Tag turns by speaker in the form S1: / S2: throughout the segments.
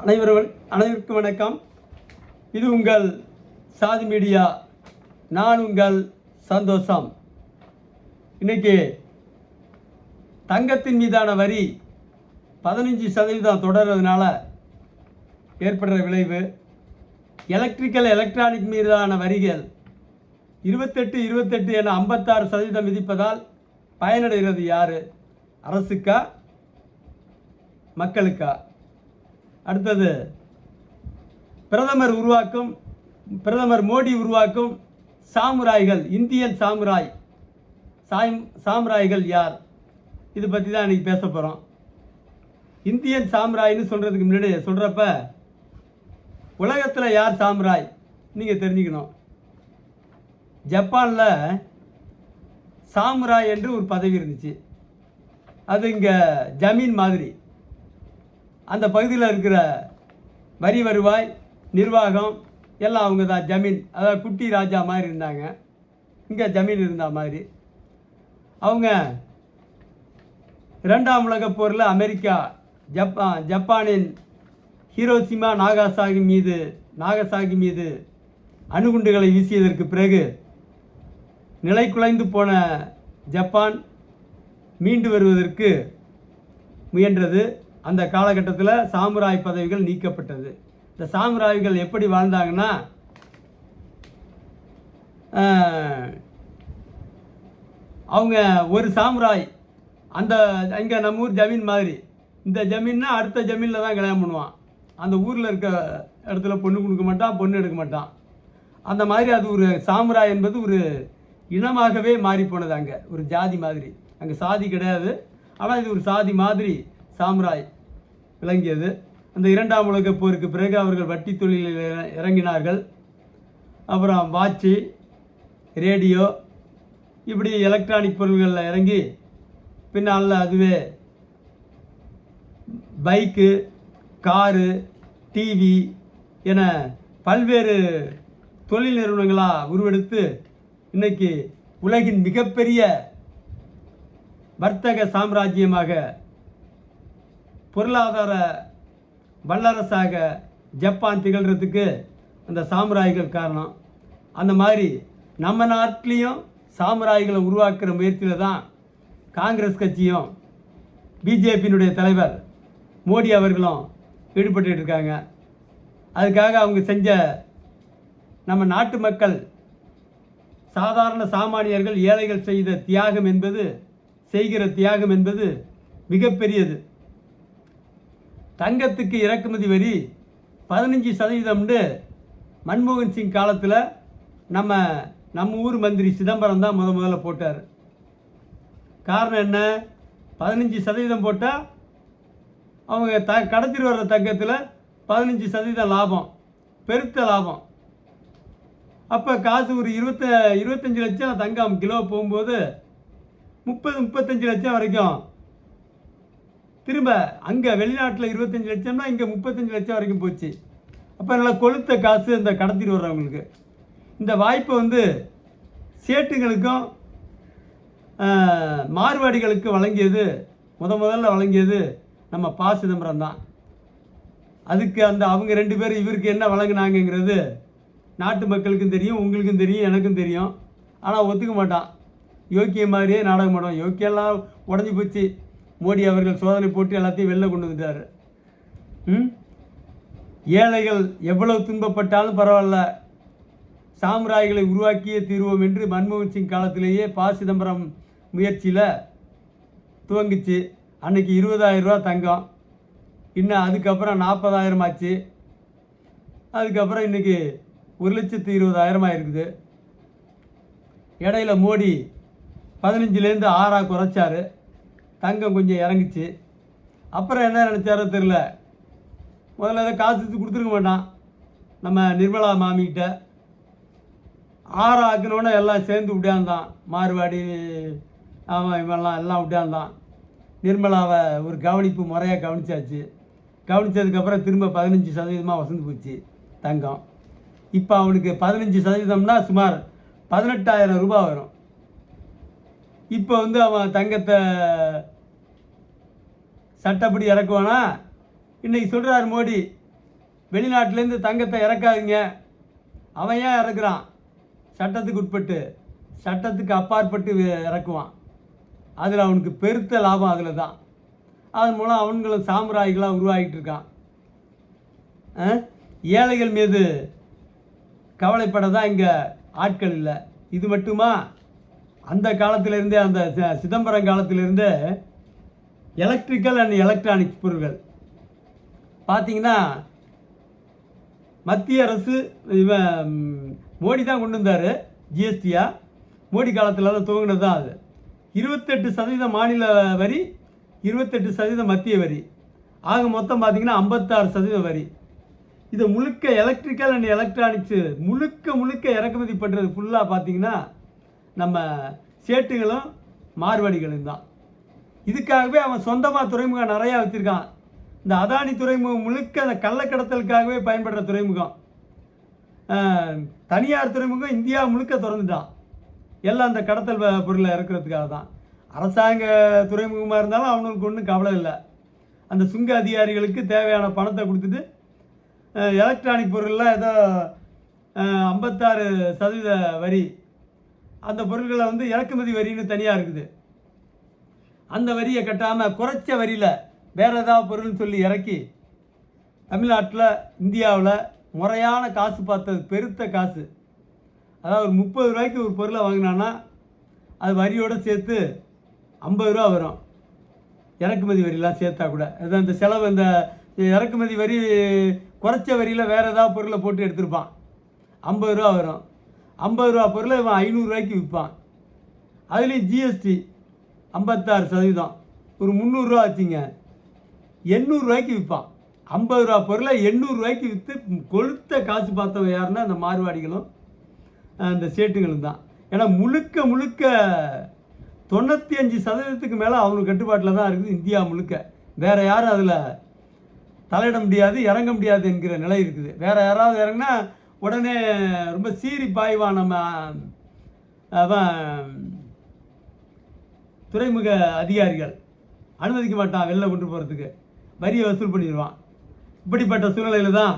S1: அனைவருக்கும் வணக்கம். இது உங்கள் சாதி மீடியா. நான் உங்கள் சந்தோஷம். இன்னைக்கு தங்கத்தின் மீதான வரி 15% தொடர்றதுனால ஏற்படுற விளைவு, எலக்ட்ரானிக் மீதான வரிகள் 28 என 56% விதிப்பதால் பயனடைகிறது யார்? அரசுக்கா, மக்களுக்கா? அடுத்தது, பிரதமர் மோடி உருவாக்கும் சாமுராய்கள், இந்தியன் சாமுராய்கள் யார்? இது பற்றி தான் இன்றைக்கி பேச போகிறோம். இந்தியன் சாமுராய்னு சொல்கிறதுக்கு முன்னாடி சொல்கிறப்ப உலகத்தில் யார் சாமுராய் நீங்கள் தெரிஞ்சுக்கணும். ஜப்பானில் சாமுராய் என்று ஒரு பதவி இருந்துச்சு. அது இங்கே ஜமீன் மாதிரி. அந்த பகுதியில் இருக்கிற வரி வருவாய், நிர்வாகம் எல்லாம் அவங்க தான். ஜமீன், அதாவது குட்டி ராஜா மாதிரி இருந்தாங்க. இங்கே ஜமீன் இருந்த மாதிரி. அவங்க 2ஆம் உலகப் போரில் அமெரிக்கா ஜப்பானின் ஹிரோஷிமா நாகசாகி மீது அணுகுண்டுகளை வீசியதற்கு பிறகு நிலை குலைந்து போன ஜப்பான் மீண்டு வருவதற்கு முயன்றது. அந்த காலகட்டத்தில் சாமுராய் பதவிகள் நீக்கப்பட்டது. இந்த சாமுராய்கள் எப்படி வாழ்ந்தாங்கன்னா, அவங்க ஒரு சாமுராய் இங்கே நம்ம ஊர் ஜமீன் மாதிரி, இந்த ஜமீன்னா அடுத்த ஜமீனில் தான் கல்யாணம் பண்ணுவான். அந்த ஊரில் இருக்க இடத்துல பொண்ணு கொடுக்க மாட்டான், பொண்ணு எடுக்க மாட்டான். அந்த மாதிரி அது ஒரு சாமுராய் என்பது ஒரு இனமாகவே மாறிப்போனது. அங்கே ஒரு ஜாதி மாதிரி, அங்கே சாதி கிடையாது, ஆனால் இது ஒரு சாதி மாதிரி சாமுராய் விளங்கியது. அந்த 2ஆம் உலகப் போருக்கு பிறகு அவர்கள் வட்டி தொழிலில் இறங்கினார்கள். அப்புறம் வாட்சி, ரேடியோ, இப்படி எலக்ட்ரானிக் பொருள்களில் இறங்கி பின்னால் அதுவே பைக்கு, காரு, டிவி என பல்வேறு தொழில் நிறுவனங்களாக உருவெடுத்து இன்னைக்கு உலகின் மிகப்பெரிய வர்த்தக சாம்ராஜ்யமாக, பொருளாதார வல்லரசாக ஜப்பான் திகழ்கிறதுக்கு அந்த சாமுராய்கள் காரணம். அந்த மாதிரி நம்ம நாட்டிலையும் சாமுராய்களை உருவாக்குற முயற்சியில் தான் காங்கிரஸ் கட்சியும் பிஜேபியினுடைய தலைவர் மோடி அவர்களும் ஈடுபட்டு இருக்காங்க. அதுக்காக அவங்க செஞ்ச நம்ம நாட்டு மக்கள், சாதாரண சாமானியர்கள், ஏழைகள் செய்கிற தியாகம் என்பது மிகப்பெரியது. தங்கத்துக்கு இறக்குமதி வரி 15% மன்மோகன் சிங் காலத்தில் நம்ம ஊர் மந்திரி சிதம்பரம் தான் முதல்ல போட்டார். காரணம் என்ன? 15% போட்டால் அவங்க கடத்திட்டு வர்ற தங்கத்தில் 15% லாபம், பெருத்த லாபம். அப்போ காசு ஒரு 25 லட்சம் தங்கம் கிலோ போகும்போது 30-35 லட்சம் வரைக்கும் திரும்ப அங்கே வெளிநாட்டில் 25 லட்சம்னா இங்கே 35 லட்சம் வரைக்கும் போச்சு. அப்போ நல்லா கொளுத்த காசு இந்த கடத்திட்டு வர்றவங்களுக்கு. இந்த வாய்ப்பை சேட்டுங்களுக்கும் மார்வாடிகளுக்கு முதல்ல வழங்கியது நம்ம ப. சிதம்பரம் தான். அதுக்கு அவங்க 2 பேரும் இவருக்கு என்ன வழங்கினாங்கிறது நாட்டு மக்களுக்கும் தெரியும், உங்களுக்கும் தெரியும், எனக்கும் தெரியும். ஆனால் ஒத்துக்க மாட்டான். யோக்கிய மாதிரியே நாடகம் பண்ணுவோம். யோக்கியெல்லாம் உடஞ்சி போச்சு. மோடி அவர்கள் சோதனை போட்டு எல்லாத்தையும் வெளில கொண்டு வந்துட்டார். ஏழைகள் எவ்வளவு துன்பப்பட்டாலும் பரவாயில்ல, சாமுராய்களை உருவாக்கியே தீர்வோம் என்று மன்மோகன் சிங் காலத்திலேயே ப. சிதம்பரம் முயற்சியில் துவங்கிச்சு. அன்றைக்கி 20,000 ரூபா தங்கம், இன்னும் அதுக்கப்புறம் 40,000 ஆச்சு. அதுக்கப்புறம் இன்றைக்கி 1,20,000 இருக்குது. இடையில மோடி 15லேருந்து 6 குறைச்சார். தங்கம் கொஞ்சம் இறங்குச்சு. அப்புறம் என்ன நினச்சாரோ தெரில, முதல்ல அதை காசு கொடுத்துருக்க மாட்டான். நம்ம நிர்மலா மாமிக்கிட்ட 6 ஆக்கினோன்னே எல்லாம் சேர்ந்து விட்டாந்தான். மார்வாடி ஆமாம் இவெல்லாம் எல்லாம் விட்டாந்தான். நிர்மலாவை ஒரு கவனிப்பு முறையாக கவனிச்சாச்சு. கவனித்ததுக்கப்புறம் திரும்ப 15% வசந்து போச்சு தங்கம். இப்போ அவனுக்கு 15%னா சுமார் 18,000 ரூபாய் வரும். இப்போ அவன் தங்கத்தை சட்டப்படி இறக்குவானா? இன்றைக்கி சொல்கிறார் மோடி, வெளிநாட்டிலேருந்து தங்கத்தை இறக்காதீங்க. அவன் ஏன் இறக்குறான்? சட்டத்துக்கு உட்பட்டு, சட்டத்துக்கு அப்பாற்பட்டு இறக்குவான். அதில் அவனுக்கு பெருத்த லாபம் அதில் தான். அதன் மூலம் அவன்களும் சாம்ராஜிகளாக உருவாகிட்டு இருக்கான். ஏழைகள் மீது கவலைப்பட தான் இங்கே ஆட்கள் இல்லை. இது மட்டுமா? அந்த காலத்திலிருந்தே, அந்த சிதம்பரம் காலத்திலிருந்தே எலக்ட்ரிக்கல் அண்ட் எலக்ட்ரானிக்ஸ் பொருட்கள் பார்த்தீங்கன்னா மத்திய அரசு மோடி தான் கொண்டு வந்தார். ஜிஎஸ்டியாக மோடி காலத்தில் தான் துவங்கினது தான் அது. 28% மாநில வரி, 28% மத்திய வரி, ஆக மொத்தம் பார்த்திங்கன்னா 56% வரி. இது முழுக்க எலக்ட்ரிக்கல் அண்ட் எலக்ட்ரானிக்ஸு முழுக்க இறக்குமதி பண்ணுறது ஃபுல்லாக பார்த்திங்கன்னா நம்ம சேட்டுகளும் மார்வாடிகளும் தான். இதுக்காகவே அவன் சொந்தமாக துறைமுகம் நிறையா வச்சுருக்கான். இந்த அதானி துறைமுகம் முழுக்க அந்த கள்ளக்கடத்தலுக்காகவே பயன்படுற துறைமுகம். தனியார் துறைமுகம் இந்தியா முழுக்க திறந்துட்டான். எல்லாம் அந்த கடத்தல் பொருளை இறக்குறதுக்காக தான். அரசாங்க துறைமுகமாக இருந்தாலும் அவனுக்கு ஒன்றும் கவலை இல்லை. அந்த சுங்க அதிகாரிகளுக்கு தேவையான பணத்தை கொடுத்துட்டு எலக்ட்ரானிக் பொருள்லாம் ஏதோ 56% வரி, அந்த பொருட்களை வந்து இறக்குமதி வரின்னு தனியாக இருக்குது. அந்த வரியை கட்டாமல் குறைச்ச வரியில் வேறு ஏதாவது பொருள்னு சொல்லி இறக்கி தமிழ்நாட்டில், இந்தியாவில் முறையான காசு பார்த்தது பெருத்த காசு. அதாவது ஒரு 30 ரூபாய்க்கு ஒரு பொருளை வாங்கினான்னா அது வரியோடு சேர்த்து 50 ரூபா வரும். இறக்குமதி வரிலாம் சேர்த்தா கூட அது அந்த செலவு, இந்த இறக்குமதி வரி குறைச்ச வரியில் வேறு ஏதாவது பொருளை போட்டு எடுத்திருப்பான். 50 ரூபா வரும். 50 ரூபா பொருளை இவன் 500 ரூபாய்க்கு விற்பான். அதுலேயும் ஜிஎஸ்டி 56%. ஒரு 300 ரூபா வச்சுங்க, 800 ரூபாய்க்கு விற்பான். 50 ரூபா பொருளை 800 ரூபாய்க்கு விற்று கொளுத்த காசு பார்த்தவங்க யாருன்னா அந்த மார்வாடிகளும் அந்த சேட்டுகளும் தான். ஏன்னா முழுக்க 95% மேலே அவனுக்கு கட்டுப்பாட்டில் தான் இருக்குது இந்தியா முழுக்க. வேறு யாரும் அதில் தலையிட முடியாது, இறங்க முடியாது என்கிற நிலை இருக்குது. வேறு யாராவது இறங்கினா உடனே ரொம்ப சீறி பாய்வான். நம்ம துறைமுக அதிகாரிகள் அனுமதிக்க மாட்டான் வெளில கொண்டு போகிறதுக்கு, வரியை வசூல் பண்ணிடுவான். இப்படிப்பட்ட சூழ்நிலையில் தான்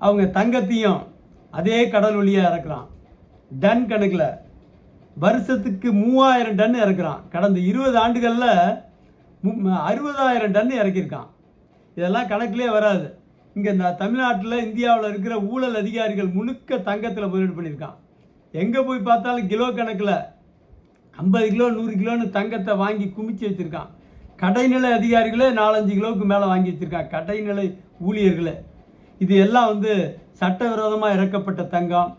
S1: அவங்க தங்கத்தையும் அதே கடல் வழியாக இறக்குறான். டன் கணக்கில் வருஷத்துக்கு 3000 டன் இறக்குறான். கடந்த 20 ஆண்டுகளில் 60,000 டன் இறக்கியிருக்கான். இதெல்லாம் கணக்கிலே வராது. இங்கே இந்த தமிழ்நாட்டில், இந்தியாவில் இருக்கிற ஊழல் அதிகாரிகள் முழுக்க தங்கத்தில் முதலீடு பண்ணியிருக்கான். எங்கே போய் பார்த்தாலும் கிலோ கணக்கில் 50 கிலோ 100 கிலோன்னு தங்கத்தை வாங்கி குமிச்சு வச்சுருக்கான். கடைநிலை அதிகாரிகளே 4-5 கிலோவுக்கு மேலே வாங்கி வச்சுருக்கான், கடைநிலை ஊழியர்களே. இது எல்லாம் வந்து சட்டவிரோதமாக இறக்கப்பட்ட தங்கம்,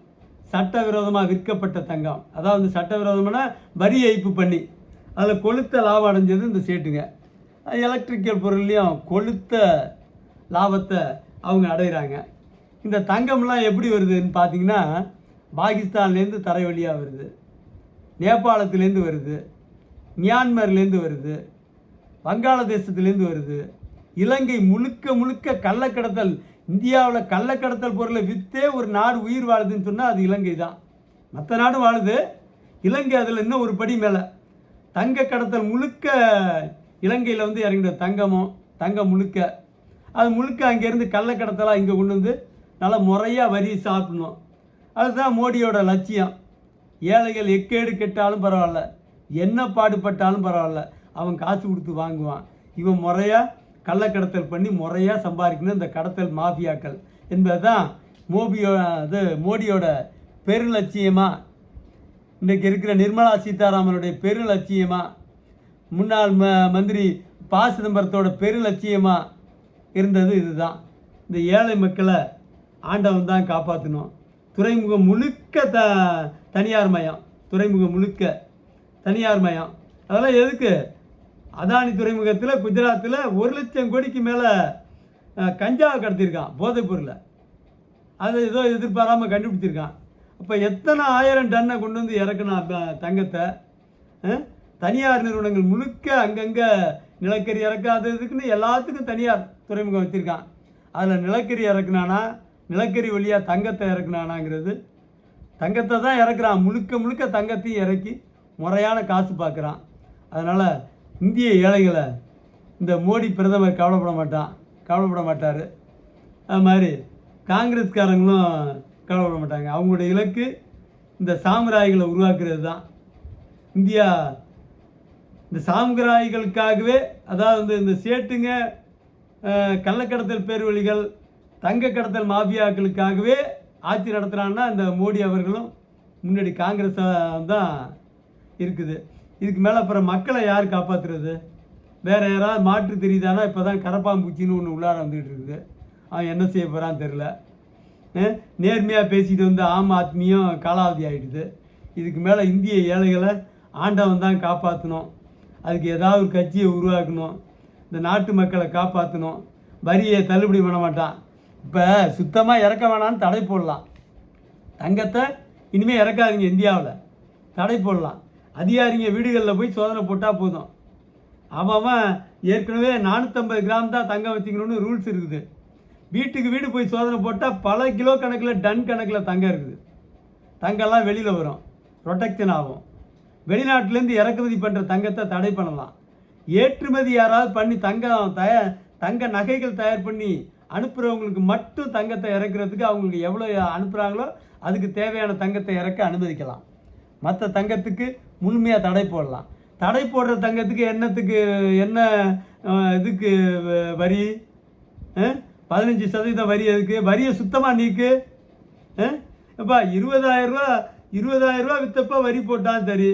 S1: சட்டவிரோதமாக விற்கப்பட்ட தங்கம். அதாவது சட்டவிரோதமான வரி ஏய்ப்பு பண்ணி அதில் கொளுத்த லாபம் அடைஞ்சது இந்த சேட்டுங்க. எலக்ட்ரிக்கல் பொருள்லேயும் கொளுத்த லாபத்தை அவங்க அடைகிறாங்க. இந்த தங்கம்லாம் எப்படி வருதுன்னு பார்த்தீங்கன்னா பாகிஸ்தான்லேருந்து தரை வழியாக வருது, நேபாளத்துலேருந்து வருது, மியான்மர்லேருந்து வருது, வங்காளதேசத்துலேருந்து வருது. இலங்கை முழுக்க கள்ளக்கடத்தல். இந்தியாவில் கள்ளக்கடத்தல் பொருளை விற்றே ஒரு நாடு உயிர் வாழுதுன்னு சொன்னால் அது இலங்கை தான். மற்ற நாடு வாழுது, இலங்கை அதில் இன்னும் ஒரு படி மேலே. தங்க கடத்தல் முழுக்க இலங்கையில் வந்து இறங்கின தங்கம் முழுக்க அது முழுக்க அங்கேருந்து கள்ளக்கடத்தலாக இங்கே கொண்டு வந்து நல்லா முறையாக வரி சாப்பிடணும். அதுதான் மோடியோட லட்சியம். ஏழைகள் எக்கேடு கெட்டாலும் பரவாயில்ல, என்ன பாடுபட்டாலும் பரவாயில்ல, அவன் காசு கொடுத்து வாங்குவான். இவன் முறையாக கள்ளக்கடத்தல் பண்ணி முறையாக சம்பாதிக்கணும் இந்த கடத்தல் மாஃபியாக்கள் என்பது தான் மோடியோட பெருலட்சியமாக, இன்றைக்கு இருக்கிற நிர்மலா சீதாராமனுடைய பெருலட்சியமாக, முன்னாள் மந்திரி ப. சிதம்பரத்தோட பெருலட்சியமாக இருந்தது இதுதான். இந்த ஏழை மக்களை ஆண்டவன் தான் காப்பாற்றணும். துறைமுகம் முழுக்க தனியார் மயம், துறைமுகம் முழுக்க தனியார் மயம். அதெல்லாம் எதுக்கு? அதானி துறைமுகத்தில் குஜராத்தில் 1,00,000 கோடிக்கு மேலே கஞ்சாவை கடத்தியிருக்கான், போதைப் பொருளை. அதை ஏதோ எதிர்பாராமல் கண்டுபிடிச்சிருக்கான். அப்போ எத்தனை 1000 டன்னை கொண்டு வந்து இறக்கணும் தங்கத்தை. தனியார் நிறுவனங்கள் முழுக்க அங்கங்கே நிலக்கரி இறக்காததுக்குன்னு எல்லாத்துக்கும் தனியார் துறைமுகம் வச்சுருக்கான். அதில் நிலக்கரி இறக்குனானா, நிலக்கரி வழியாக தங்கத்தை இறக்குனானாங்கிறது, தங்கத்தை தான் இறக்குறான். முழுக்க தங்கத்தையும் இறக்கி முறையான காசு பார்க்குறான். அதனால் இந்திய ஏழைகளை இந்த மோடி பிரதமர் கவலைப்பட மாட்டார். அது மாதிரி காங்கிரஸ்காரங்களும் கவலைப்பட மாட்டாங்க. அவங்களுடைய இலக்கு இந்த சாமுராய்களை உருவாக்குறது தான். இந்தியா இந்த சாமுராய்களுக்காகவே, அதாவது இந்த சேட்டுங்க, கள்ளக்கடத்தல் பேர்வழிகள், தங்க கடத்தல் மாஃபியாக்களுக்காகவே ஆட்சி நடத்துகிறான்னா இந்த மோடி அவர்களும் முன்னாடி காங்கிரஸ் தான் இருக்குது. இதுக்கு மேலே அப்புறம் மக்களை யார் காப்பாற்றுறது? வேறு யாராவது மாற்று தெரியுதானா? இப்போ தான் கரப்பாம்பூச்சின்னு ஒன்று உள்ளார வந்துக்கிட்டு இருக்குது. அவன் என்ன செய்ய போகிறான்னு தெரில. நேர்மையாக பேசிட்டு வந்து ஆம் ஆத்மியும் காலாவதி ஆகிடுது. இதுக்கு மேலே இந்திய ஏழைகளை ஆண்டவன் தான் காப்பாற்றணும். அதுக்கு ஏதாவது ஒரு கட்சியை உருவாக்கணும். இந்த நாட்டு மக்களை காப்பாற்றணும். வரியை தள்ளுபடி பண்ண மாட்டான். இப்போ சுத்தமாக இறக்க வேணான்னு தடை போடலாம். தங்கத்தை இனிமேல் இறக்காதீங்க, இந்தியாவில் தடை போடலாம். அதிகாரிங்க வீடுகளில் போய் சோதனை போட்டால் போதும். அவன் ஏற்கனவே 450 கிராம் தான் தங்கம் வச்சுக்கணும்னு ரூல்ஸ் இருக்குது. வீட்டுக்கு வீடு போய் சோதனை போட்டால் பல கிலோ கணக்கில், டன் கணக்கில் தங்கம் இருக்குது. தங்கம்லாம் வெளியில் வரும், ப்ரொடெக்ஷன் ஆகும். வெளிநாட்டிலேருந்து இறக்குமதி பண்ணுற தங்கத்தை தடை பண்ணலாம். ஏற்றுமதி யாராவது பண்ணி தங்க நகைகள் தயார் பண்ணி அனுப்புகிறவங்களுக்கு மட்டும் தங்கத்தை இறக்குறதுக்கு அவங்களுக்கு எவ்வளோ அனுப்புகிறாங்களோ அதுக்கு தேவையான தங்கத்தை இறக்க அனுமதிக்கலாம். மற்ற தங்கத்துக்கு முழுமையாக தடை போடலாம். தடை போடுற தங்கத்துக்கு என்ன இதுக்கு வரி? 15% வரி. எதுக்கு? வரியை சுத்தமாக நீக்கு. இப்போ 20,000 ரூபா விற்றப்போ வரி போட்டான், சரி.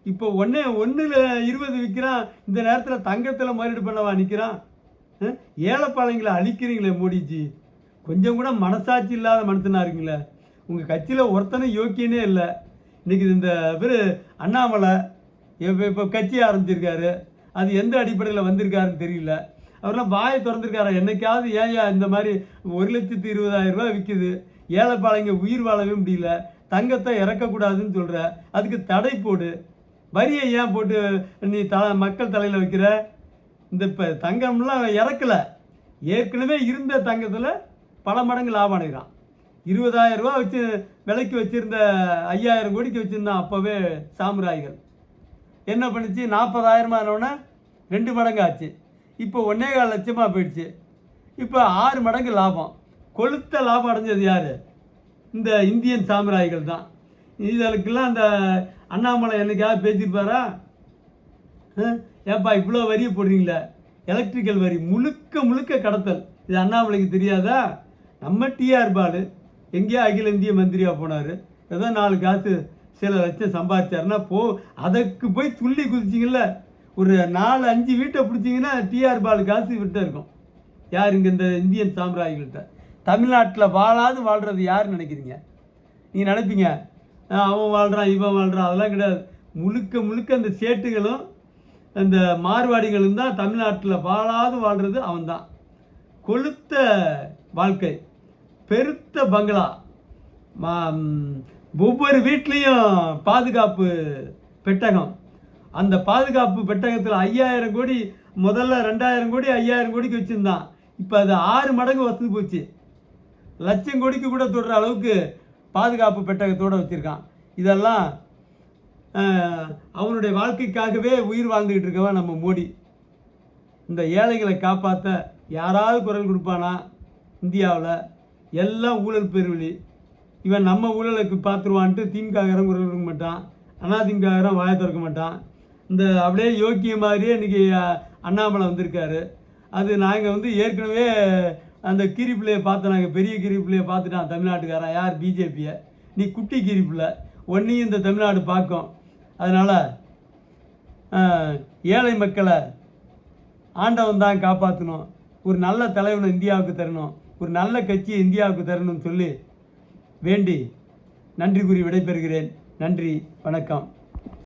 S1: இப்போ 1/20 விற்கிறான். இந்த நேரத்தில் தங்கத்தில் முதலீடு பண்ணவா நிற்கிறான்? ஏழைப்பாளையங்களை அழிக்கிறீங்களே மோடிஜி. கொஞ்சம் கூட மனசாட்சி இல்லாத மனுஷனாக இருக்கீங்களே. உங்கள் கட்சியில் ஒருத்தனும் யோக்கியனே இல்லை. இன்றைக்கி இந்த பேர் அண்ணாமலை இப்போ கட்சி ஆரம்பிச்சிருக்காரு. அது எந்த அடிப்படையில் வந்திருக்காருன்னு தெரியல. அவரெல்லாம் வாயை திறந்துருக்காரா என்னைக்காவது? ஏயா இந்த மாதிரி 1,20,000 ரூபா விற்குது, ஏழைப்பாளையங்க உயிர் வாழவே முடியல, தங்கத்தை இறக்கக்கூடாதுன்னு சொல்கிற, அதுக்கு தடை போடு. வரியை ஏன் போட்டு நீ மக்கள் தலையில் வைக்கிற? இந்த இப்போ தங்கம்லாம் இறக்கலை. ஏற்கனவே இருந்த தங்கத்தில் பல மடங்கு லாபம் அடைகிறான். 20,000 ரூபா வச்சு விலைக்கு வச்சுருந்த 5,000 கோடிக்கு வச்சுருந்தான் அப்போவே சாமுராய்கள். என்ன பண்ணிச்சு? 40,000 ஆனோடனே 2 மடங்கு ஆச்சு. இப்போ 1,4 லட்சமாக போயிடுச்சு. இப்போ 6 மடங்கு லாபம். கொளுத்த லாபம் அடைஞ்சது யார்? இந்த இந்தியன் சாமுராய்கள் தான். இதற்கெல்லாம் அந்த அண்ணாமலை என்னைக்காவது பேசியிருப்பாரா? ஏப்பா இவ்வளோ வரியை போடுறீங்களே, எலக்ட்ரிக்கல் வரி முழுக்க கடத்தல். இது அண்ணாமலைக்கு தெரியாதா? நம்ம டிஆர் பாலு எங்கேயோ அகில இந்திய மந்திரியாக போனார். ஏதோ 4 காசு சில லட்சம் சம்பாதிச்சாருன்னா அதற்கு போய் துள்ளி குதிச்சிங்கல்ல. ஒரு 4-5 வீட்டை பிடிச்சிங்கன்னா டிஆர் பாலு காசு விட்ட இருக்கும். யார் இங்கே இந்த இந்தியன் சாம்ராஜ்கள்கிட்ட? தமிழ்நாட்டில் வாழ்கிறது யாருன்னு நினைக்கிறீங்க? நீங்கள் நினைப்பீங்க அவன் வாழ்கிறான் இவன் வாழ்கிறான், அதெல்லாம் கிடையாது. முழுக்க அந்த சேட்டுகளும் அந்த மார்வாடிகளும் தான் தமிழ்நாட்டில் வாழ்கிறது அவன்தான். கொளுத்த வாழ்க்கை, பெருத்த பங்களா, ஒவ்வொரு வீட்லேயும் பாதுகாப்பு பெட்டகம். அந்த பாதுகாப்பு பெட்டகத்தில் 5,000 கோடி, முதல்ல 2,000 கோடி 5,000 கோடிக்கு வச்சுருந்தான். இப்போ அது 6 மடங்கு வசதி போச்சு. 1,00,000 கோடிக்கு கூட தொடுற அளவுக்கு பாதுகாப்பு பெட்டகத்தோடு வச்சுருக்கான். இதெல்லாம் அவனுடைய வாழ்க்கைக்காகவே உயிர் வாழ்ந்துக்கிட்டு இருக்கவன் நம்ம மோடி. இந்த ஏழைகளை காப்பாற்ற யாராவது குரல் கொடுப்பானா? இந்தியாவில் எல்லாம் ஊழல் பெருவழி. இவன் நம்ம ஊழலுக்கு பார்த்துருவான்ட்டு திமுககாரன் குரல் கொடுக்க மாட்டான், அதிமுககாரன் வாயை திறக்க மாட்டான். இந்த அப்படியே யோக்கிய மாதிரியே இன்றைக்கி அண்ணாமலை வந்திருக்காரு. அது நாங்கள் ஏற்கனவே அந்த கீரிப்பிள்ளையை பார்த்தோம். நாங்கள் பெரிய கீரிப்பிள்ளையை பார்த்துட்டான் தமிழ்நாட்டுக்காரன். யார்? பிஜேபியை. நீ குட்டி கீரிப்பிள்ளை, ஒன்றையும் இந்த தமிழ்நாடு பார்க்கும். அதனால் ஏழை மக்களை ஆண்டவன் தான் காப்பாற்றணும். ஒரு நல்ல தலைவனை இந்தியாவுக்கு தரணும், ஒரு நல்ல கட்சியை இந்தியாவுக்கு தரணும்னு சொல்லி வேண்டி நன்றி கூறி விடைபெறுகிறேன். நன்றி, வணக்கம்.